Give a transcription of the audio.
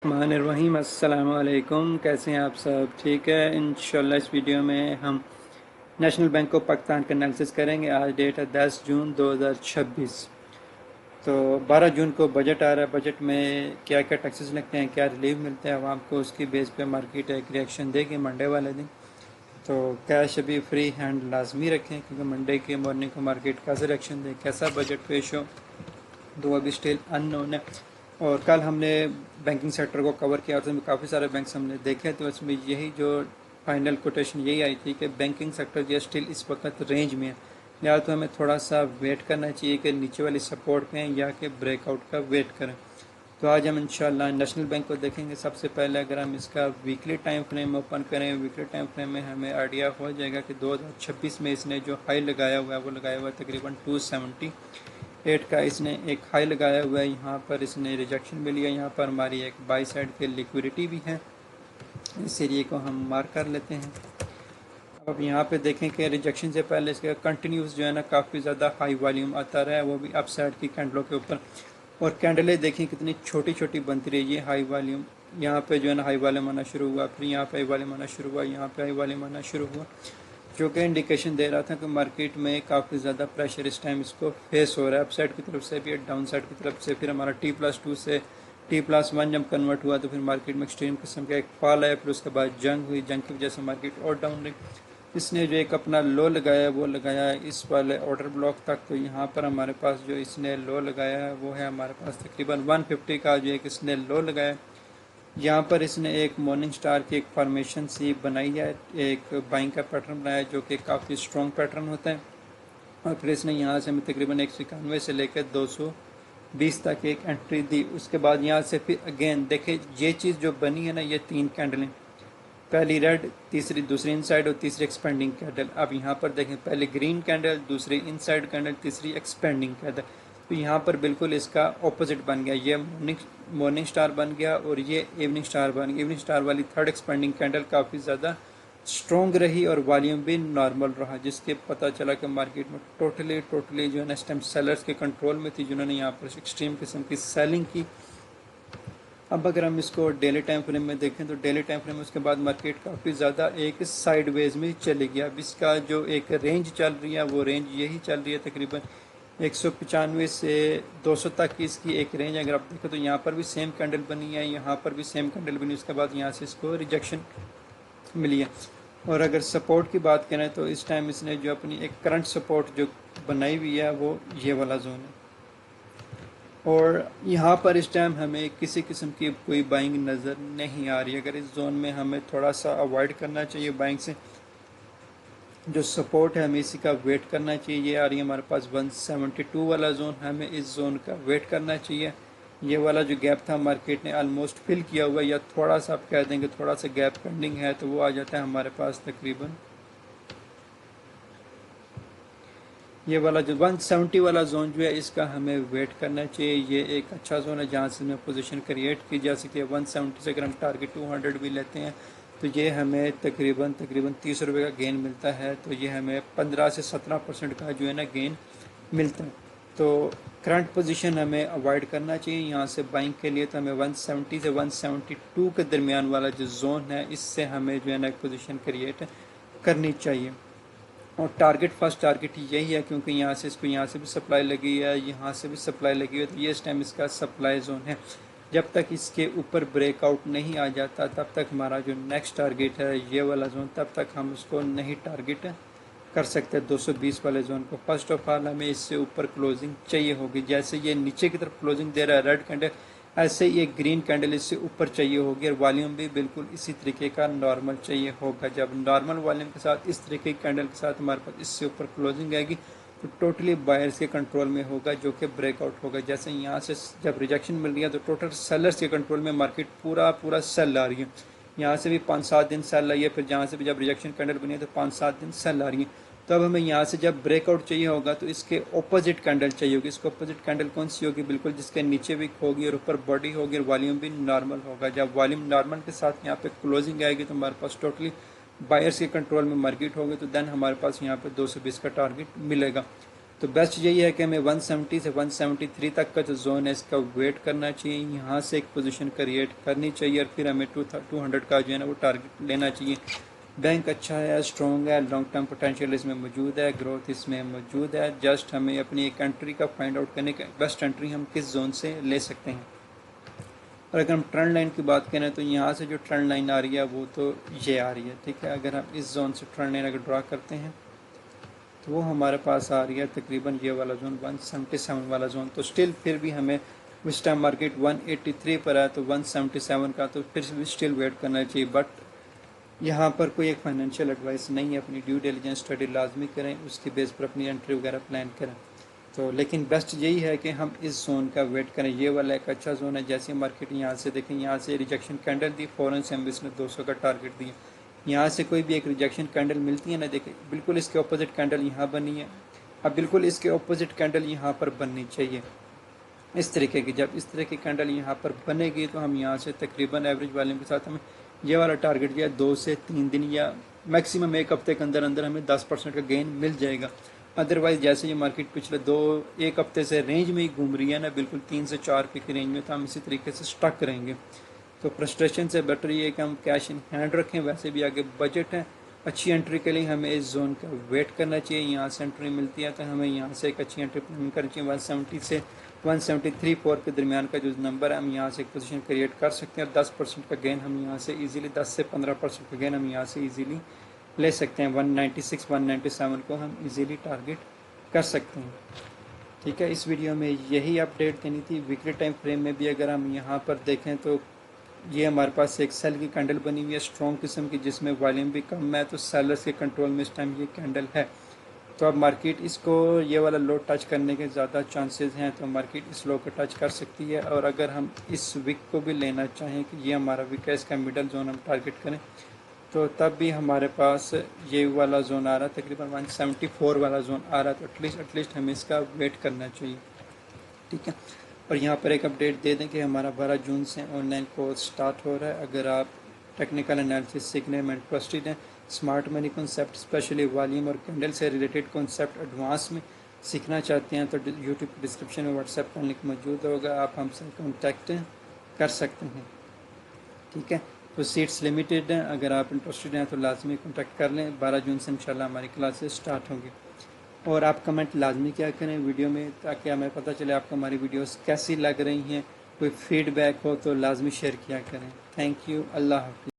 मान रहीम अस्सलाम वालेकुम। कैसे हैं आप सब? ठीक है। इंशाल्लाह इस वीडियो में हम नेशनल बैंक ऑफ पाकिस्तान का एनालिसिस करेंगे। आज डेट है 10 जून 2026। तो 12 जून को बजट आ रहा है। बजट में क्या क्या टैक्सेस लगते हैं, क्या रिलीफ मिलता है आवाम को, उसकी बेस पे मार्केट एक रिएक्शन देगी मंडे वाले दिन। तो कैश अभी फ्री हैंड लाजमी रखें, क्योंकि मंडे के मॉर्निंग को मार्केट कैसे रिएक्शन दे, कैसा बजट पेश हो, तो अभी स्टिल अननोन है। और कल हमने बैंकिंग सेक्टर को कवर किया, उसमें काफ़ी सारे बैंक्स हमने देखे, तो उसमें यही जो फाइनल कोटेशन यही आई थी कि बैंकिंग सेक्टर जो स्टिल इस वक्त रेंज में है, या तो हमें थोड़ा सा वेट करना चाहिए कि नीचे वाली सपोर्ट पे हैं, या कि ब्रेकआउट का वेट करें। तो आज हम इंशाल्लाह नेशनल बैंक को देखेंगे। सबसे पहले अगर हम इसका वीकली टाइम फ्रेम ओपन करें, वीकली टाइम फ्रेम में हमें आइडिया हो जाएगा कि 2026 में इसने जो हाई लगाया हुआ है वो लगाया हुआ है तकरीबन 278 का। इसने एक हाई लगाया हुआ है, यहाँ पर इसने रिजेक्शन मिली है। यहाँ पर हमारी एक बाई साइड के लिक्विडिटी भी है, इस एरिए को हम मार्क कर लेते हैं। अब यहाँ पे देखें कि रिजेक्शन से पहले इसका कंटिन्यूस जो है ना काफ़ी ज़्यादा हाई वॉल्यूम आता रहा है, वो भी अप साइड की कैंडलों के ऊपर। और कैंडलें देखें कितनी छोटी छोटी बनती रही। ये हाई वॉल्यूम यहाँ पे जो है ना हाई वॉल्यूम आना शुरू हुआ, फिर यहाँ पे हाई वॉल्यूम आना शुरू हुआ, यहाँ पे हाई वॉल्यूम आना शुरू हुआ, जो कि इंडिकेशन दे रहा था कि मार्केट में काफ़ी ज़्यादा प्रेशर इस टाइम इसको फेस हो रहा है, अप साइड की तरफ से भी, डाउन साइड की तरफ से। फिर हमारा T+2 से T+1 जब कन्वर्ट हुआ तो फिर मार्केट में एक्सट्रीम किस्म का एक फॉल आया, फिर उसके बाद जंग हुई, जंग की वजह से मार्केट और डाउन रही। इसने जो एक अपना लो लगाया वो लगाया इस वाले ऑर्डर ब्लॉक तक। तो यहाँ पर हमारे पास जो इसने लो लगाया है वो है हमारे पास तकरीबन 150 का जो एक इसने लो लगाया। यहाँ पर इसने एक मॉर्निंग स्टार की एक फॉर्मेशन सी बनाई है, एक बाइंग का पैटर्न बनाया है जो कि काफ़ी स्ट्रॉन्ग पैटर्न होता है। और फिर इसने यहाँ से हमें तकरीबन 191 से लेकर 220 तक एक एंट्री दी। उसके बाद यहाँ से फिर अगेन देखे ये चीज़ जो बनी है ना, ये तीन कैंडलें, पहली रेड, तीसरी दूसरी इनसाइड और तीसरी एक्सपेंडिंग कैंडल। अब यहाँ पर देखें, पहले ग्रीन कैंडल, दूसरी इनसाइड कैंडल, तीसरी एक्सपेंडिंग कैंडल। तो यहाँ पर बिल्कुल इसका ऑपोजिट बन गया, ये मॉर्निंग स्टार बन गया और ये इवनिंग स्टार बन गया। इवनिंग स्टार वाली थर्ड एक्सपेंडिंग कैंडल काफ़ी ज़्यादा स्ट्रॉन्ग रही और वॉल्यूम भी नॉर्मल रहा, जिसके पता चला कि मार्केट में टोटली जो है ना इस टाइम सेलर्स के कंट्रोल में थी, जिन्होंने यहाँ पर एक्सट्रीम किस्म की सेलिंग की। अब अगर हम इसको डेली टाइम फ्रेम में देखें तो डेली टाइम फ्रेम में उसके बाद मार्केट काफ़ी ज़्यादा एक साइडवेज में चली गया। अब इसका जो एक रेंज चल रही है वो रेंज यही चल रही है, तकरीबन 195 से 200 तक की इसकी एक रेंज। अगर आप देखें तो यहाँ पर भी सेम कैंडल बनी है, यहाँ पर भी सेम कैंडल बनी, उसके बाद यहाँ से इसको रिजेक्शन मिली है। और अगर सपोर्ट की बात करें तो इस टाइम इसने जो अपनी एक करंट सपोर्ट जो बनाई हुई है वो ये वाला जोन है। और यहाँ पर इस टाइम हमें किसी किस्म की कोई बाइंग नज़र नहीं आ रही। अगर इस जोन में हमें थोड़ा सा अवॉइड करना चाहिए बाइंग से, जो सपोर्ट है हमें इसी का वेट करना चाहिए। ये आ रही है हमारे पास 172 वाला जोन, हमें इस जोन का वेट करना चाहिए। ये वाला जो गैप था मार्केट ने ऑलमोस्ट फिल किया हुआ है, या थोड़ा सा आप कह देंगे थोड़ा सा गैप पेंडिंग है, तो वो आ जाता है हमारे पास तकरीबन ये वाला जो 170 वाला जोन जो है इसका हमें वेट करना चाहिए। ये एक अच्छा जोन है जहाँ से हमें पोजीशन क्रिएट की जा सकती है। 170 से अगर हम टारगेट 200 भी लेते हैं तो ये हमें तकरीबन 30 रुपये का गेन मिलता है। तो ये हमें 15 से 17% का जो है ना गेन मिलता है। तो करंट पोजीशन हमें अवॉइड करना चाहिए यहाँ से बाइंग के लिए। तो हमें 170 से 172 के दरमियान वाला जो जोन है इससे हमें जो है ना एक पोजीशन क्रिएट करनी चाहिए। और टारगेट फर्स्ट टारगेट यही है, क्योंकि यहाँ से इसको यहाँ से भी सप्लाई लगी है, यहाँ से भी सप्लाई लगी है, तो ये इस टाइम इसका सप्लाई जोन है। जब तक इसके ऊपर ब्रेकआउट नहीं आ जाता तब तक हमारा जो नेक्स्ट टारगेट है ये वाला जोन, तब तक हम उसको नहीं टारगेट कर सकते 220 वाले जोन को। फर्स्ट ऑफ ऑल हमें इससे ऊपर क्लोजिंग चाहिए होगी। जैसे ये नीचे की तरफ क्लोजिंग दे रहा है रेड कैंडल, ऐसे ये ग्रीन कैंडल इससे ऊपर चाहिए होगी, और वॉल्यूम भी बिल्कुल इसी तरीके का नॉर्मल चाहिए होगा। जब नॉर्मल वॉल्यूम के साथ इस तरीके की कैंडल के साथ हमारे पास इससे ऊपर क्लोजिंग आएगी तो टोटली बायर्स के कंट्रोल में होगा, जो कि ब्रेकआउट होगा। जैसे यहाँ से जब रिजेक्शन मिल रही है तो टोटल सेलर्स के कंट्रोल में मार्केट पूरा सेल आ रही है। यहाँ से भी 5-7 दिन सेल आई है, फिर जहाँ से भी जब रिजेक्शन कैंडल बनी है तो 5-7 दिन सेल आ रही है। तो अब हमें यहाँ से जब ब्रेकआउट चाहिए होगा तो इसके ऑपोजिट कैंडल चाहिए होगी। इसको ऑपोजिट कैंडल कौन सी होगी? बिल्कुल जिसके नीचे भी होगी और ऊपर बॉडी होगी और वॉल्यूम भी नॉर्मल होगा। जब वॉल्यूम नॉर्मल के साथ यहाँ पे क्लोजिंग आएगी तो हमारे पास टोटली बायर्स के कंट्रोल में मार्केट होगी, तो देन हमारे पास यहाँ पे 220 का टारगेट मिलेगा। تو بیسٹ یہی ہے کہ ہمیں 170 سے 173 تک کا جو زون ہے اس کا ویٹ کرنا چاہیے، یہاں سے ایک پوزیشن کریٹ کرنی چاہیے، اور پھر ہمیں 200 کا جو ہے نا وہ ٹارگٹ لینا چاہیے۔ بینک اچھا ہے، اسٹرانگ ہے، لانگ ٹرم پوٹینشیل اس میں موجود ہے، گروتھ اس میں موجود ہے، جسٹ ہمیں اپنی ایک انٹری کا فائنڈ آؤٹ کرنے کا بیسٹ انٹری ہم کس زون سے لے سکتے ہیں۔ اور اگر ہم ٹرینڈ لائن کی بات کریں تو یہاں سے جو ٹرینڈ لائن آ رہی ہے وہ تو یہ آ رہی ہے، ٹھیک ہے۔ اگر ہم اس زون سے ٹرینڈ لائن اگر ڈرا کرتے ہیں تو وہ ہمارے پاس آ رہی ہے تقریباً یہ والا زون 177 والا زون، تو اسٹل پھر بھی ہمیں اس ٹائم مارکیٹ 183 پر ہے تو 177 کا تو پھر بھی اسٹل ویٹ کرنا چاہیے، بٹ یہاں پر کوئی ایک فائنینشیل ایڈوائس نہیں ہے، اپنی ڈیو ڈیلیجنس اسٹڈی لازمی کریں، اس کی بیس پر اپنی انٹری وغیرہ پلان کریں۔ تو لیکن بیسٹ یہی ہے کہ ہم اس زون کا ویٹ کریں، یہ والا ایک اچھا زون ہے۔ جیسے مارکیٹ یہاں سے دیکھیں، یہاں سے ریجیکشن کینڈل دی، فوراً سے ہم اس نے 200 کا ٹارگٹ دیا، یہاں سے کوئی بھی ایک ریجیکشن کینڈل ملتی ہے نا، دیکھیں بالکل اس کے اپوزٹ کینڈل یہاں بنی ہے، اب بالکل اس کے اپوزٹ کینڈل یہاں پر بننی چاہیے اس طریقے کی۔ جب اس طرح کی کینڈل یہاں پر بنے گی تو ہم یہاں سے تقریباً ایوریج والیم کے ساتھ ہمیں یہ والا ٹارگٹ جو ہے 2 سے 3 دن یا میکسیمم ایک ہفتے کے اندر اندر ہمیں 10% کا گین مل جائے گا۔ ادروائز جیسے یہ مارکیٹ پچھلے ایک ہفتے سے رینج میں ہی گھوم رہی ہے نا، بالکل 3 سے 4 کی رینج میں، تو ہم اسی طریقے سے سٹک رہیں گے۔ تو فرسٹریشن سے بیٹر یہ ہے کہ ہم کیش ان ہینڈ رکھیں، ویسے بھی آگے بجٹ ہے، اچھی انٹری کے لیے ہمیں اس زون کا ویٹ کرنا چاہیے، یہاں سے انٹری ملتی ہے تو ہمیں یہاں سے ایک اچھی انٹری پلان کرنی چاہیے۔ 170 سے 173.4 کے درمیان کا جو نمبر ہے ہم یہاں سے ایک پوزیشن کریٹ کر سکتے ہیں، اور 10% کا گین ہم یہاں سے ایزیلی 10 سے 15% کا گین ہم یہاں سے ایزیلی لے سکتے ہیں۔ 196 197 کو ہم ایزیلی ٹارگٹ کر سکتے ہیں، ٹھیک ہے۔ اس ویڈیو میں یہی اپڈیٹ دینی تھی۔ ویکلی ٹائم فریم میں بھی اگر ہم یہاں پر دیکھیں تو یہ ہمارے پاس ایک سیل کی کینڈل بنی ہوئی ہے اسٹرانگ قسم کی، جس میں والیم بھی کم ہے، تو سیلرز کے کنٹرول میں اس ٹائم یہ کینڈل ہے۔ تو اب مارکیٹ اس کو یہ والا لو ٹچ کرنے کے زیادہ چانسز ہیں، تو مارکیٹ اس لو کو ٹچ کر سکتی ہے، اور اگر ہم اس ویک کو بھی لینا چاہیں کہ یہ ہمارا ویک ہے، اس کا مڈل زون ہم ٹارگٹ کریں، تو تب بھی ہمارے پاس یہ والا زون آ رہا ہے، تقریباً 174 والا زون آ رہا ہے، تو ایٹ لیسٹ ہمیں اس کا ویٹ کرنا چاہیے، ٹھیک ہے۔ اور یہاں پر ایک اپڈیٹ دے دیں کہ ہمارا 12 جون سے آن لائن کورس سٹارٹ ہو رہا ہے۔ اگر آپ ٹیکنیکل انالیسس سیکھنے میں انٹرسٹڈ ہیں، اسمارٹ منی کنسیپٹ اسپیشلی والیم اور کینڈل سے ریلیٹڈ کنسیپٹ ایڈوانس میں سیکھنا چاہتے ہیں، تو یوٹیوب ڈسکرپشن میں واٹس ایپ کا لنک موجود ہوگا، آپ ہم سے کانٹیکٹ کر سکتے ہیں، ٹھیک ہے۔ تو سیٹس لمیٹڈ ہیں، اگر آپ انٹرسٹڈ ہیں تو لازمی کانٹیکٹ کر لیں۔ 12 جون سے انشاءاللہ ہماری کلاسز سٹارٹ ہوں گی، اور آپ کمنٹ لازمی کیا کریں ویڈیو میں، تاکہ ہمیں پتہ چلے آپ کو ہماری ویڈیوز کیسی لگ رہی ہیں، کوئی فیڈ بیک ہو تو لازمی شیئر کیا کریں۔ تھینک یو، اللہ حافظ۔